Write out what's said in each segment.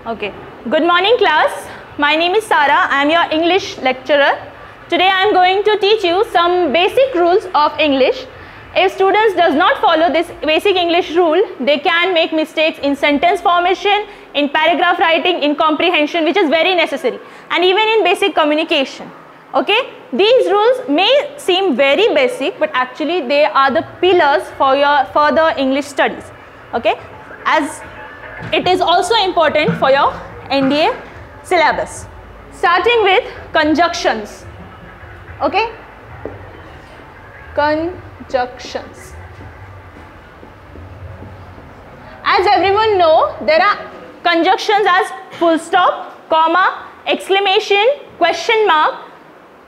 Okay. Good morning class. My name is Sara. I am your English lecturer. Today I am going to teach you some basic rules of English. If students does not follow this basic English rule, they can make mistakes in sentence formation, in paragraph writing, in comprehension, which is very necessary, and even in basic communication. Okay? These rules may seem very basic, but actually they are the pillars for your further English studies. Okay? As it is also important for your NDA syllabus. Starting with conjunctions. Okay? Conjunctions. As everyone know, there are conjunctions as full stop, comma, exclamation, question mark,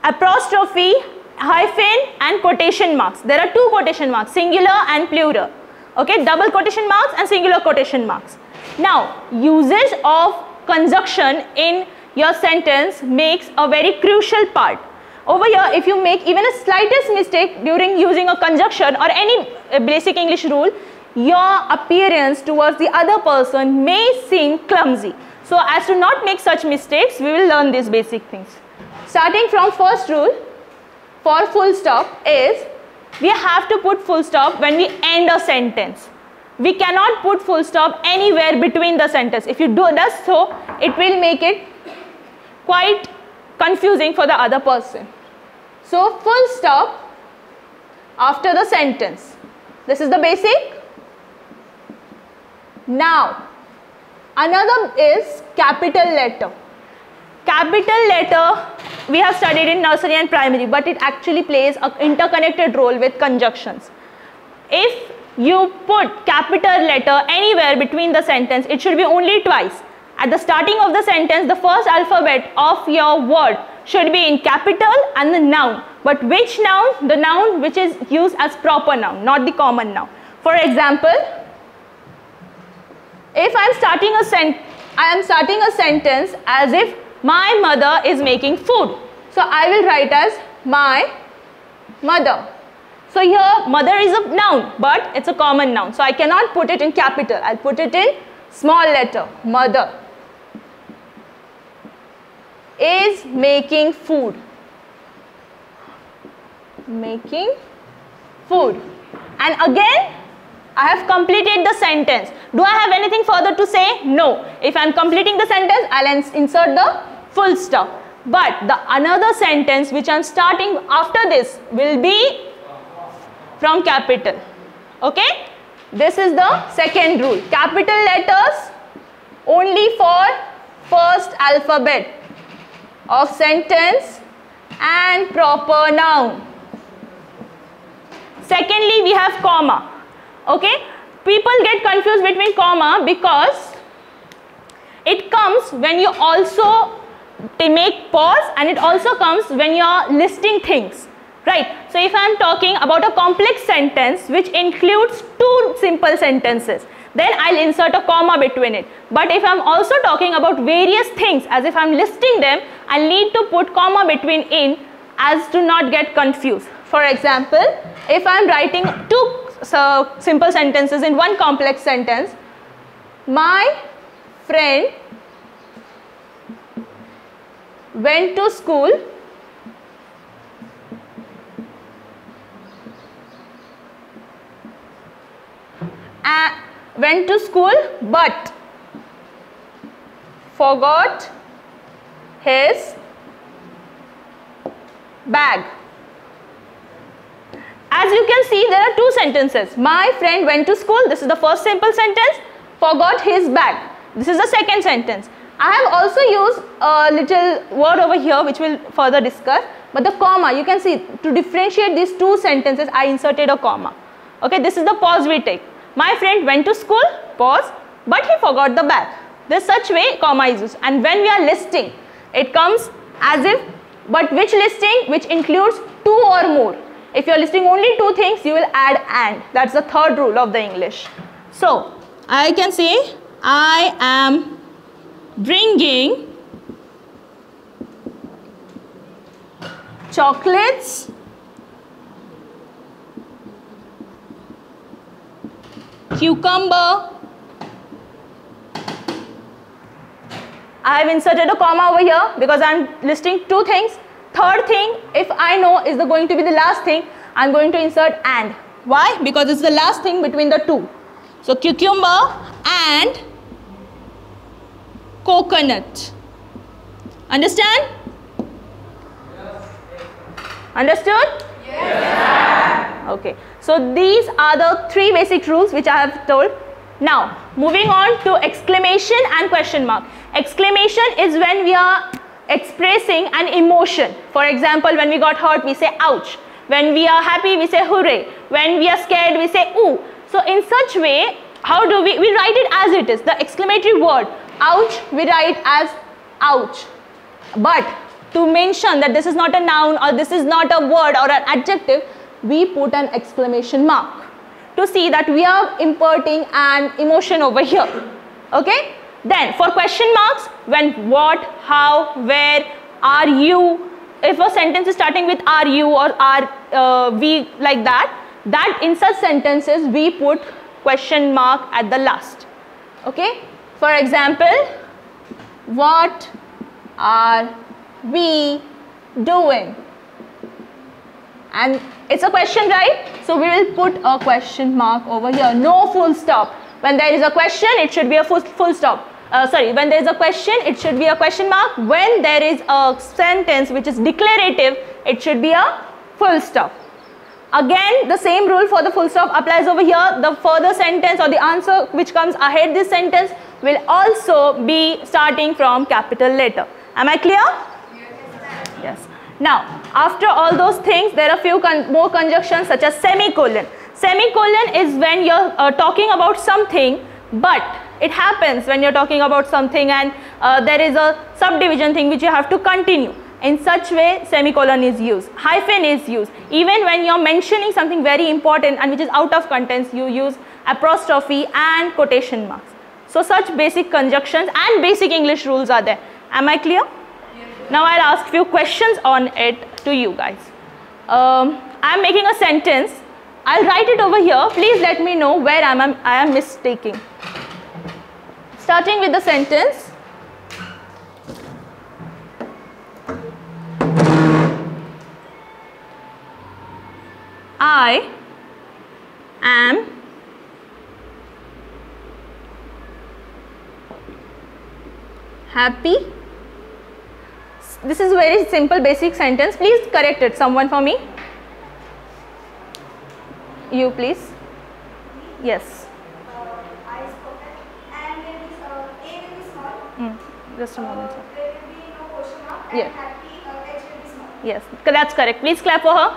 apostrophe, hyphen and quotation marks. There are two quotation marks, singular and plural. Okay, double quotation marks and singular quotation marks. Now, usage of conjunction in your sentence makes a very crucial part. Over here, if you make even a slightest mistake during using a conjunction or any basic English rule, your appearance towards the other person may seem clumsy. So, as to not make such mistakes, we will learn these basic things. Starting from first rule for full stop is, we have to put full stop when we end a sentence. We cannot put full stop anywhere between the sentence. If you do so, it will make it quite confusing for the other person. So, full stop after the sentence. This is the basic. Now, another is capital letter. Capital letter we have studied in nursery and primary, but it actually plays an interconnected role with conjunctions. If you put capital letter anywhere between the sentence, it should be only twice. At the starting of the sentence, the first alphabet of your word should be in capital and the noun. But which noun? The noun which is used as proper noun, not the common noun. For example, if I am starting a sentence as if my mother is making food. So I will write as my mother. So here mother is a noun, but it's a common noun. So I cannot put it in capital. I'll put it in small letter. Mother is making food. Making food. And again, I have completed the sentence. Do I have anything further to say? No. If I am completing the sentence, I'll insert the full stop. But the another sentence which I am starting after this will be from capital. Okay? This is the second rule. Capital letters only for first alphabet of sentence and proper noun. Secondly, we have comma. Okay? People get confused between comma because it comes when you also make pause, and it also comes when you are listing things. Right? So if I am talking about a complex sentence which includes two simple sentences, then I'll insert a comma between it. But if I am also talking about various things, as if I am listing them, I'll need to put comma between in as to not get confused. For example, if I am writing two simple sentences in one complex sentence, my friend went to school but forgot his bag. As you can see, there are two sentences. My friend went to school. This is the first simple sentence. Forgot his bag. This is the second sentence. I have also used a little word over here which we'll further discuss. But the comma, you can see, to differentiate these two sentences, I inserted a comma. Okay, this is the pause we take. My friend went to school, pause, but he forgot the bag. This such way comma is used. And when we are listing, it comes as if, but which listing? Which includes two or more. If you are listing only two things, you will add and. That's the third rule of the English. So, I can say, I am bringing chocolates cucumber, I have inserted a comma over here because I am listing two things. Third thing, if I know is going to be the last thing, I am going to insert and. Why? Because it's the last thing between the two. So cucumber and coconut. Understand? Understood? Yes. Okay. So these are the three basic rules which I have told. Now moving on to exclamation and question mark. Exclamation is when we are expressing an emotion. For example, when we got hurt we say ouch. When we are happy we say hooray. When we are scared we say ooh. So in such way, how do we write it as it is. The exclamatory word ouch we write as ouch. But to mention that this is not a noun or this is not a word or an adjective, we put an exclamation mark to see that we are imparting an emotion over here. Okay? Then for question marks, when, what, how, where, are you, if a sentence is starting with are you or are we, like that, in such sentences we put question mark at the last. Okay? For example, what are we doing? And it's a question, right? So we will put a question mark over here. No full stop. When there is a question, it should be a full stop. When there is a question, it should be a question mark. When there is a sentence which is declarative, it should be a full stop. Again, the same rule for the full stop applies over here. The further sentence or the answer which comes ahead this sentence will also be starting from capital letter. Am I clear? Yes. Now, after all those things, there are few more conjunctions such as semicolon. Semicolon is when you're talking about something, but it happens when you're talking about something and there is a subdivision thing which you have to continue. In such way, semicolon is used. Hyphen is used. Even when you're mentioning something very important and which is out of context, you use apostrophe and quotation marks. So such basic conjunctions and basic English rules are there. Am I clear? Yes. Now I'll ask few questions on it to you guys. I'm making a sentence. I'll write it over here. Please let me know where I am mistaking. Starting with the sentence. I am happy. This is a very simple basic sentence. Please correct it. Someone for me. You please. Yes. I spoke and A will be small. Just a moment. There will be no question mark and Yeah. happy H will be small. Yes, that's correct. Please clap for her.